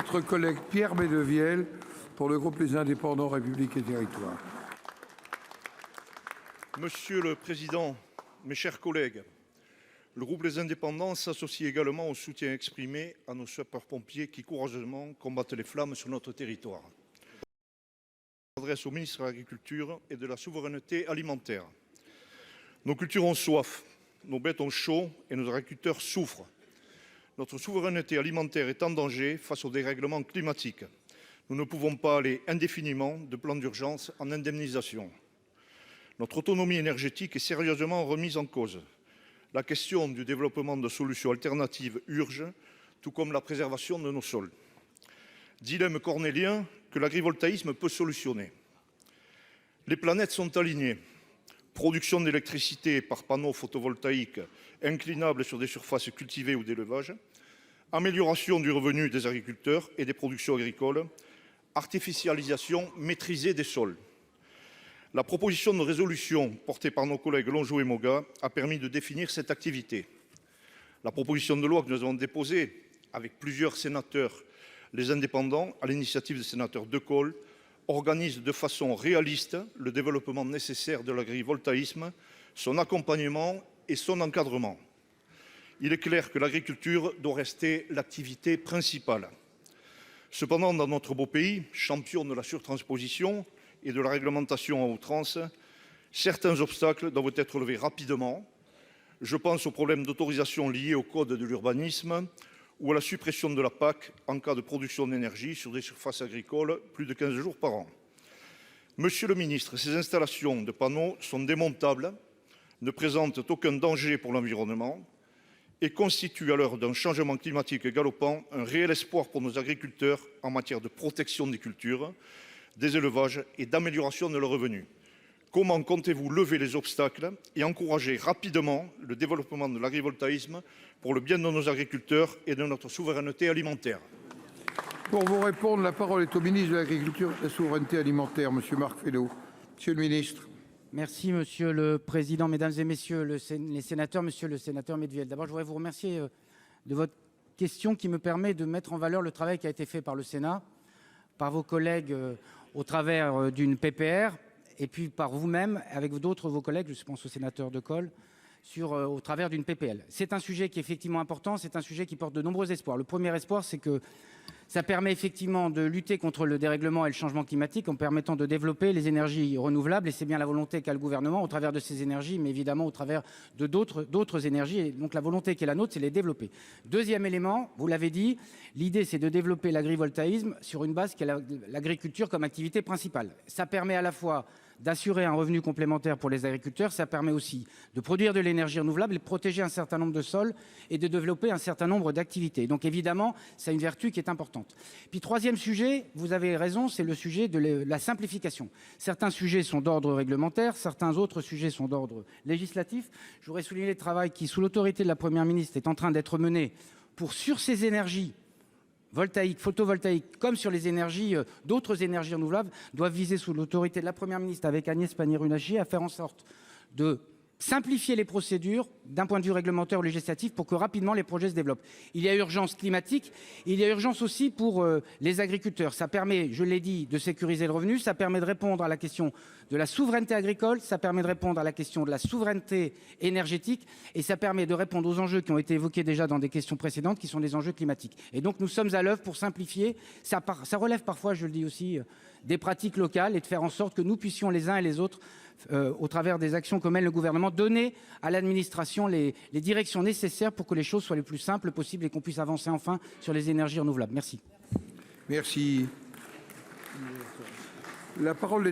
notre collègue Pierre Bédevielle pour le groupe Les Indépendants, République et Territoires. Monsieur le Président, mes chers collègues, le groupe Les Indépendants s'associe également au soutien exprimé à nos sapeurs-pompiers qui courageusement combattent les flammes sur notre territoire. Je m'adresse au ministre de l'Agriculture et de la Souveraineté alimentaire. Nos cultures ont soif, nos bêtes ont chaud et nos agriculteurs souffrent. Notre souveraineté alimentaire est en danger face au dérèglement climatique. Nous ne pouvons pas aller indéfiniment de plan d'urgence en indemnisation. Notre autonomie énergétique est sérieusement remise en cause. La question du développement de solutions alternatives urge, tout comme la préservation de nos sols. Dilemme cornélien que l'agrivoltaïsme peut solutionner. Les planètes sont alignées. Production d'électricité par panneaux photovoltaïques inclinables sur des surfaces cultivées ou d'élevage, amélioration du revenu des agriculteurs et des productions agricoles, artificialisation maîtrisée des sols. La proposition de résolution portée par nos collègues Longeau et Moga a permis de définir cette activité. La proposition de loi que nous avons déposée avec plusieurs sénateurs, les indépendants, à l'initiative des sénateurs Decool, organise de façon réaliste le développement nécessaire de l'agrivoltaïsme, son accompagnement et son encadrement. Il est clair que l'agriculture doit rester l'activité principale. Cependant, dans notre beau pays, champion de la surtransposition et de la réglementation à outrance, certains obstacles doivent être levés rapidement. Je pense aux problèmes d'autorisation liés au code de l'urbanisme ou à la suppression de la PAC en cas de production d'énergie sur des surfaces agricoles plus de 15 jours par an. Monsieur le ministre, ces installations de panneaux sont démontables, ne présentent aucun danger pour l'environnement et constituent, à l'heure d'un changement climatique galopant, un réel espoir pour nos agriculteurs en matière de protection des cultures, des élevages et d'amélioration de leurs revenus. Comment comptez-vous lever les obstacles et encourager rapidement le développement de l'agrivoltaïsme pour le bien de nos agriculteurs et de notre souveraineté alimentaire? Pour vous répondre, la parole est au ministre de l'Agriculture et de la Souveraineté alimentaire, Monsieur Marc Fesneau. Monsieur le ministre. Merci Monsieur le Président, Mesdames et Messieurs les sénateurs, Monsieur le sénateur Médevielle. D'abord, je voudrais vous remercier de votre question qui me permet de mettre en valeur le travail qui a été fait par le Sénat, par vos collègues au travers d'une PPR, et puis par vous-même, avec d'autres vos collègues, je pense au sénateur Decool, au travers d'une PPL. C'est un sujet qui est effectivement important, c'est un sujet qui porte de nombreux espoirs. Le premier espoir, c'est que ça permet effectivement de lutter contre le dérèglement et le changement climatique en permettant de développer les énergies renouvelables, et c'est bien la volonté qu'a le gouvernement au travers de ces énergies, mais évidemment au travers de d'autres énergies, et donc la volonté qui est la nôtre, c'est de les développer. Deuxième élément, vous l'avez dit, l'idée c'est de développer l'agrivoltaïsme sur une base qui est l'agriculture comme activité principale. Ça permet à la fois d'assurer un revenu complémentaire pour les agriculteurs, ça permet aussi de produire de l'énergie renouvelable et de protéger un certain nombre de sols et de développer un certain nombre d'activités. Donc évidemment, ça a une vertu qui est importante. Puis troisième sujet, vous avez raison, c'est le sujet de la simplification. Certains sujets sont d'ordre réglementaire, certains autres sujets sont d'ordre législatif. Je voudrais souligner le travail qui, sous l'autorité de la Première ministre, est en train d'être mené pour, sur ces énergies voltaïque, photovoltaïque, comme sur les énergies, d'autres énergies renouvelables, doivent viser sous l'autorité de la Première ministre avec Agnès Pannier-Runacher à faire en sorte de simplifier les procédures d'un point de vue réglementaire ou législatif pour que rapidement les projets se développent. Il y a urgence climatique, il y a urgence aussi pour les agriculteurs. Ça permet, je l'ai dit, de sécuriser le revenu, ça permet de répondre à la question de la souveraineté agricole, ça permet de répondre à la question de la souveraineté énergétique et ça permet de répondre aux enjeux qui ont été évoqués déjà dans des questions précédentes qui sont des enjeux climatiques. Et donc nous sommes à l'œuvre pour simplifier, ça relève parfois, je le dis aussi, des pratiques locales et de faire en sorte que nous puissions les uns et les autres au travers des actions que mène le gouvernement, donner à l'administration les directions nécessaires pour que les choses soient les plus simples possibles et qu'on puisse avancer enfin sur les énergies renouvelables. Merci. Merci. La parole est